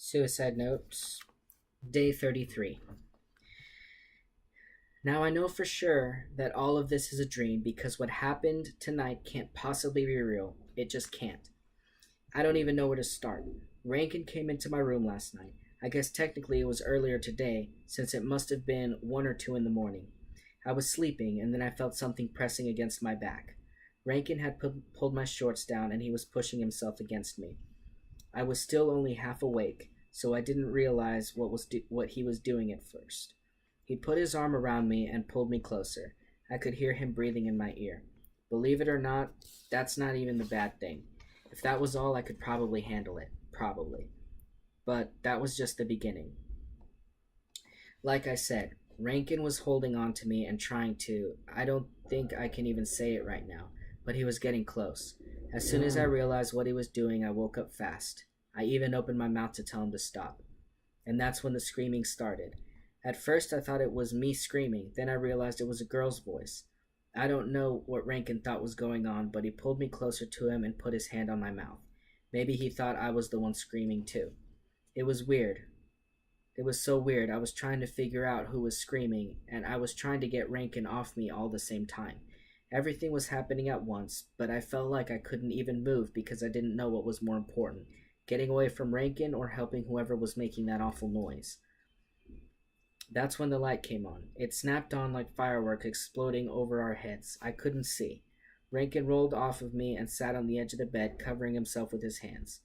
Suicide Notes, Day 33. Now I know for sure that all of this is a dream because what happened tonight can't possibly be real. It just can't. I don't even know where to start. Rankin came into my room last night. I guess technically it was earlier today, since it must have been 1 or 2 in the morning. I was sleeping, and then I felt something pressing against my back. Rankin had pulled my shorts down, and he was pushing himself against me. I was still only half awake, so I didn't realize what he was doing at first. He put his arm around me and pulled me closer. I could hear him breathing in my ear. Believe it or not, that's not even the bad thing. If that was all, I could probably handle it. Probably. But that was just the beginning. Like I said, Rankin was holding on to me and trying to. I don't think I can even say it right now, but he was getting close. As soon as I realized what he was doing, I woke up fast. I even opened my mouth to tell him to stop. And that's when the screaming started. At first, I thought it was me screaming. Then I realized it was a girl's voice. I don't know what Rankin thought was going on, but he pulled me closer to him and put his hand on my mouth. Maybe he thought I was the one screaming too. It was weird. It was so weird. I was trying to figure out who was screaming, and I was trying to get Rankin off me all the same time. Everything was happening at once, but I felt like I couldn't even move because I didn't know what was more important, getting away from Rankin or helping whoever was making that awful noise. That's when the light came on. It snapped on like fireworks exploding over our heads. I couldn't see. Rankin rolled off of me and sat on the edge of the bed, covering himself with his hands.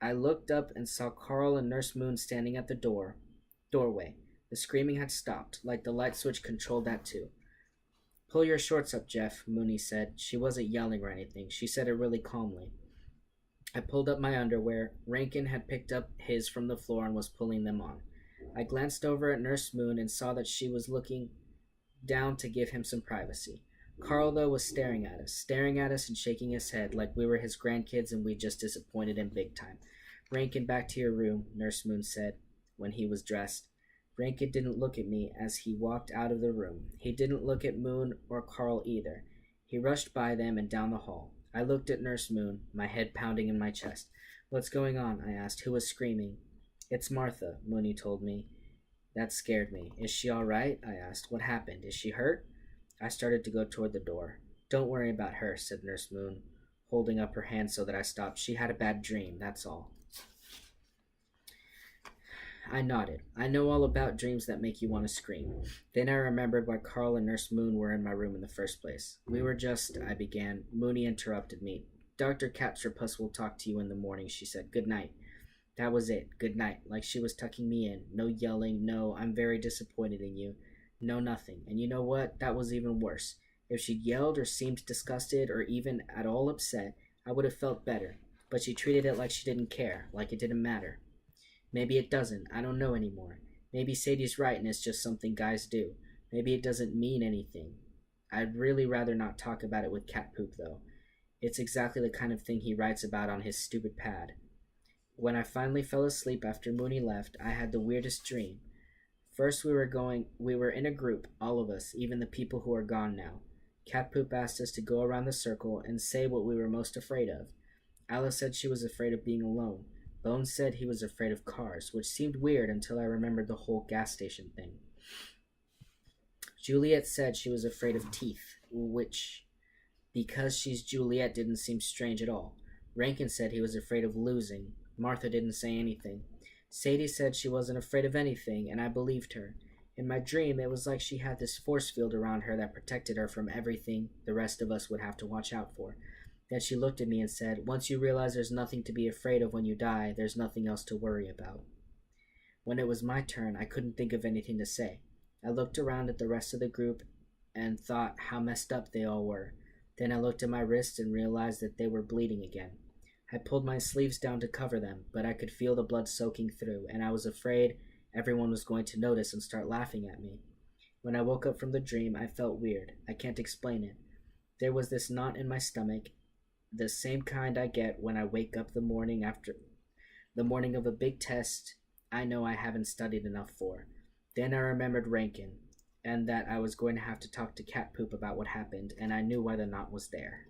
I looked up and saw Carl and Nurse Moon standing at the doorway. The screaming had stopped, like the light switch controlled that too. "Pull your shorts up, Jeff," Mooney said. She wasn't yelling or anything. She said it really calmly. I pulled up my underwear. Rankin had picked up his from the floor and was pulling them on. I glanced over at Nurse Moon and saw that she was looking down to give him some privacy. Carl, though, was staring at us and shaking his head like we were his grandkids and we just disappointed him big time. "Rankin, back to your room," Nurse Moon said when he was dressed. Rankin didn't look at me as he walked out of the room. He didn't look at Moon or Carl either. He rushed by them and down the hall. I looked at Nurse Moon, my head pounding in my chest. "What's going on?" I asked. "Who was screaming?" "It's Martha," Mooney told me. That scared me. "Is she all right?" I asked. "What happened? Is she hurt?" I started to go toward the door. "Don't worry about her," said Nurse Moon, holding up her hand so that I stopped. "She had a bad dream, that's all." I nodded. I know all about dreams that make you want to scream. Then I remembered why Carl and Nurse Moon were in my room in the first place. "We were just," I began. Mooney interrupted me. "Dr. Catsterpuss will talk to you in the morning," she said. "Good night." That was it. Good night. Like she was tucking me in. No yelling. No, "I'm very disappointed in you." No, nothing. And you know what? That was even worse. If she'd yelled or seemed disgusted or even at all upset, I would have felt better. But she treated it like she didn't care, like it didn't matter. Maybe it doesn't. I don't know anymore. Maybe Sadie's right and it's just something guys do. Maybe it doesn't mean anything. I'd really rather not talk about it with Cat Poop, though. It's exactly the kind of thing he writes about on his stupid pad. When I finally fell asleep after Mooney left, I had the weirdest dream. First we were in a group, all of us, even the people who are gone now. Cat Poop asked us to go around the circle and say what we were most afraid of. Alice said she was afraid of being alone. Bones said he was afraid of cars, which seemed weird until I remembered the whole gas station thing. Juliet said she was afraid of teeth, which, because she's Juliet, didn't seem strange at all. Rankin said he was afraid of losing. Martha didn't say anything. Sadie said she wasn't afraid of anything, and I believed her. In my dream, it was like she had this force field around her that protected her from everything the rest of us would have to watch out for. Then she looked at me and said, "Once you realize there's nothing to be afraid of when you die, there's nothing else to worry about." When it was my turn, I couldn't think of anything to say. I looked around at the rest of the group and thought how messed up they all were. Then I looked at my wrists and realized that they were bleeding again. I pulled my sleeves down to cover them, but I could feel the blood soaking through, and I was afraid everyone was going to notice and start laughing at me. When I woke up from the dream, I felt weird. I can't explain it. There was this knot in my stomach, the same kind I get when I wake up the morning of a big test I know I haven't studied enough for. Then I remembered Rankin, and that I was going to have to talk to Cat Poop about what happened, and I knew why the knot was there.